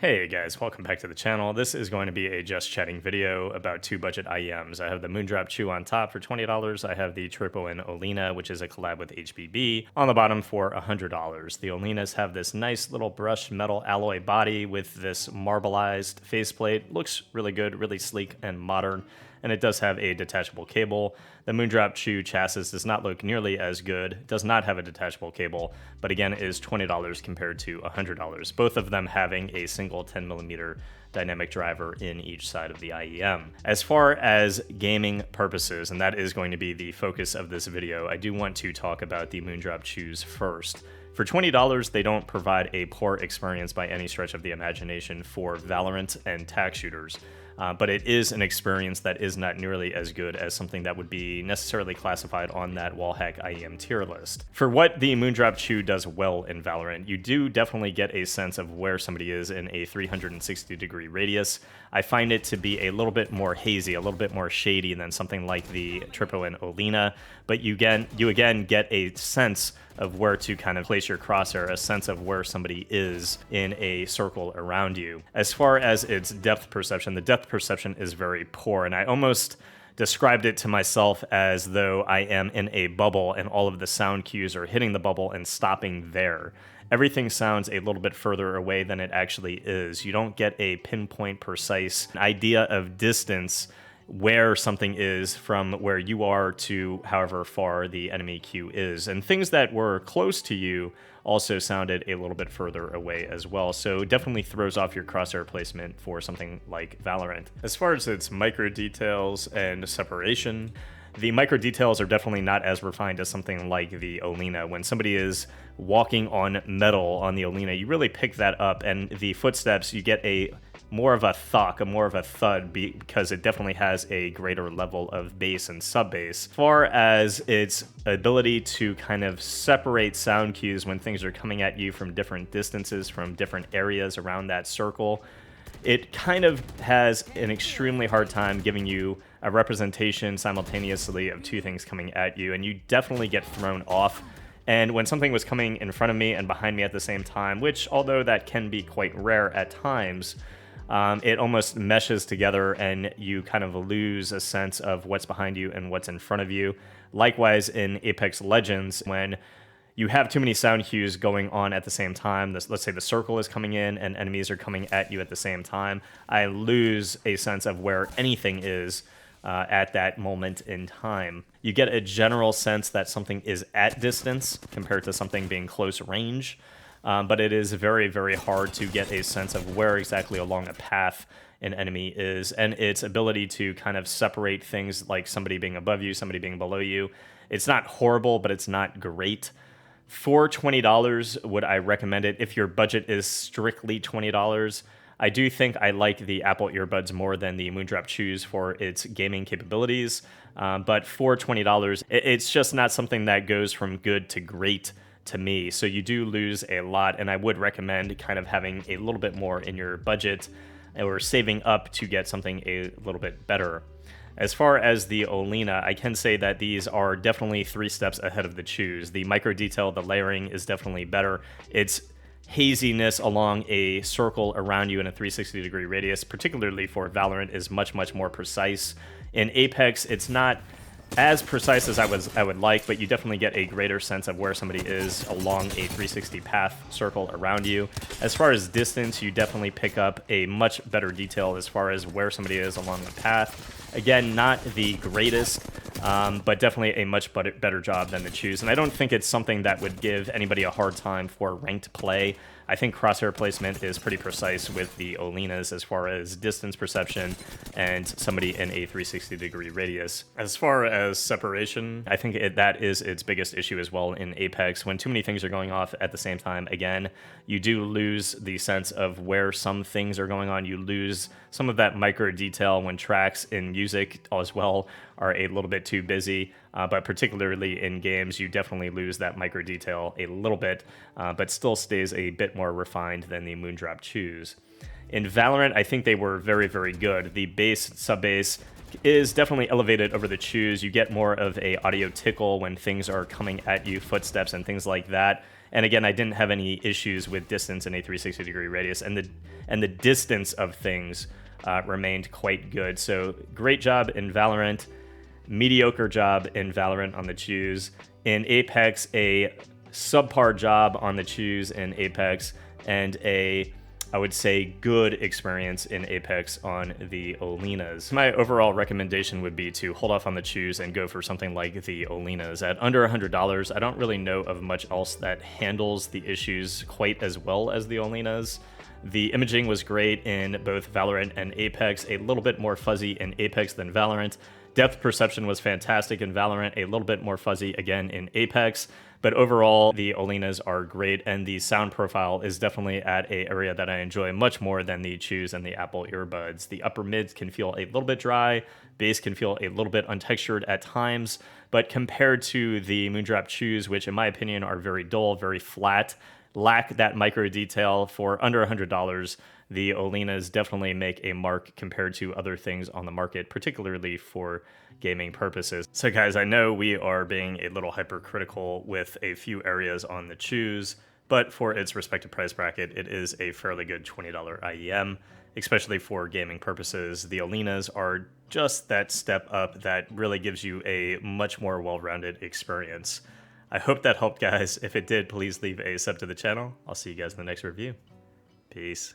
Hey guys, welcome back to the channel. This is going to be a just chatting video about two budget IEMs. I have the Moondrop Chu on top for $20. I have the Tripowin Olina, which is a collab with HBB, on the bottom for $100. The Olinas have this nice little brushed metal alloy body with this marbleized faceplate. Looks really good, really sleek and modern, and it does have a detachable cable. The Moondrop Chu chassis does not look nearly as good, does not have a detachable cable, but again is $20 compared to $100. Both of them having a single 10mm dynamic driver in each side of the IEM. As far as gaming purposes, and that is going to be the focus of this video, I do want to talk about the Moondrop Chus first. For $20, they don't provide a poor experience by any stretch of the imagination for Valorant and tac shooters. But it is an experience that is not nearly as good as something that would be necessarily classified on that Wallhack IEM tier list. For what the Moondrop Chu does well in Valorant, you do definitely get a sense of where somebody is in a 360-degree radius. I find it to be a little bit more hazy, a little bit more shady than something like the Tripowin Olina, but you again get a sense of where to kind of place your crosshair, a sense of where somebody is in a circle around you. As far as its depth perception, the depth perception is very poor, and I almost described it to myself as though I am in a bubble and all of the sound cues are hitting the bubble and stopping there. Everything sounds a little bit further away than it actually is. You don't get a pinpoint precise idea of distance where something is from where you are to however far the enemy queue is. And things that were close to you also sounded a little bit further away as well. So it definitely throws off your crosshair placement for something like Valorant. As far as its micro details and separation, the micro details are definitely not as refined as something like the Olina. When somebody is walking on metal on the Olina, you really pick that up, and the footsteps, you get a more of a thunk, more of a thud, because it definitely has a greater level of bass and sub-bass. As far as its ability to kind of separate sound cues when things are coming at you from different distances, from different areas around that circle, it kind of has an extremely hard time giving you a representation simultaneously of two things coming at you, and you definitely get thrown off. And when something was coming in front of me and behind me at the same time, which although that can be quite rare at times, it almost meshes together and you kind of lose a sense of what's behind you and what's in front of you. Likewise in Apex Legends, when you have too many sound cues going on at the same time, let's say the circle is coming in and enemies are coming at you at the same time, I lose a sense of where anything is at that moment in time. You get a general sense that something is at distance compared to something being close range, but it is very, very hard to get a sense of where exactly along a path an enemy is, and its ability to kind of separate things like somebody being above you, somebody being below you. It's not horrible, but it's not great. For $20, would I recommend it if your budget is strictly $20? I do think I like the Apple earbuds more than the Moondrop Chus for its gaming capabilities, but for $20, it's just not something that goes from good to great to me, so you do lose a lot, and I would recommend kind of having a little bit more in your budget or saving up to get something a little bit better. As far as the Olina, I can say that these are definitely 3 steps ahead of the Chus. The micro detail, the layering is definitely better. Its haziness along a circle around you in a 360-degree radius, particularly for Valorant, is much, much more precise. In Apex, it's not as precise as I would like, but you definitely get a greater sense of where somebody is along a 360 path circle around you. As far as distance, you definitely pick up a much better detail as far as where somebody is along the path. Again, not the greatest, but definitely a much better job than the Chus. And I don't think it's something that would give anybody a hard time for ranked play. I think crosshair placement is pretty precise with the Olinas as far as distance perception and somebody in a 360-degree radius. As far as separation, I think that is its biggest issue as well in Apex. When too many things are going off at the same time, again, you do lose the sense of where some things are going on. You lose some of that micro detail when tracks in music as well are a little bit too busy, but particularly in games, you definitely lose that micro detail a little bit, but still stays a bit more refined than the Moondrop Chus. In Valorant, I think they were very, very good. The bass, sub-bass is definitely elevated over the Chus. You get more of a audio tickle when things are coming at you, footsteps and things like that. And again, I didn't have any issues with distance and a 360-degree radius, and the distance of things remained quite good. So great job in Valorant, mediocre job in Valorant on the Chus. In Apex, a subpar job on the Chus in Apex, and a, I would say, good experience in Apex on the Olinas. My overall recommendation would be to hold off on the Chus and go for something like the Olinas. At under $100, I don't really know of much else that handles the issues quite as well as the Olinas. The imaging was great in both Valorant and Apex, a little bit more fuzzy in Apex than Valorant. Depth perception was fantastic in Valorant, a little bit more fuzzy again in Apex. But overall, the Olinas are great, and the sound profile is definitely at an area that I enjoy much more than the Chus and the Apple earbuds. The upper mids can feel a little bit dry, bass can feel a little bit untextured at times, but compared to the Moondrop Chus, which in my opinion are very dull, very flat, lack that micro detail, for under $100, the Olinas definitely make a mark compared to other things on the market, particularly for gaming purposes. So guys, I know we are being a little hypercritical with a few areas on the Chus, but for its respective price bracket, it is a fairly good $20 IEM, especially for gaming purposes. The Olinas are just that step up that really gives you a much more well-rounded experience. I hope that helped, guys. If it did, please leave a sub to the channel. I'll see you guys in the next review. Peace.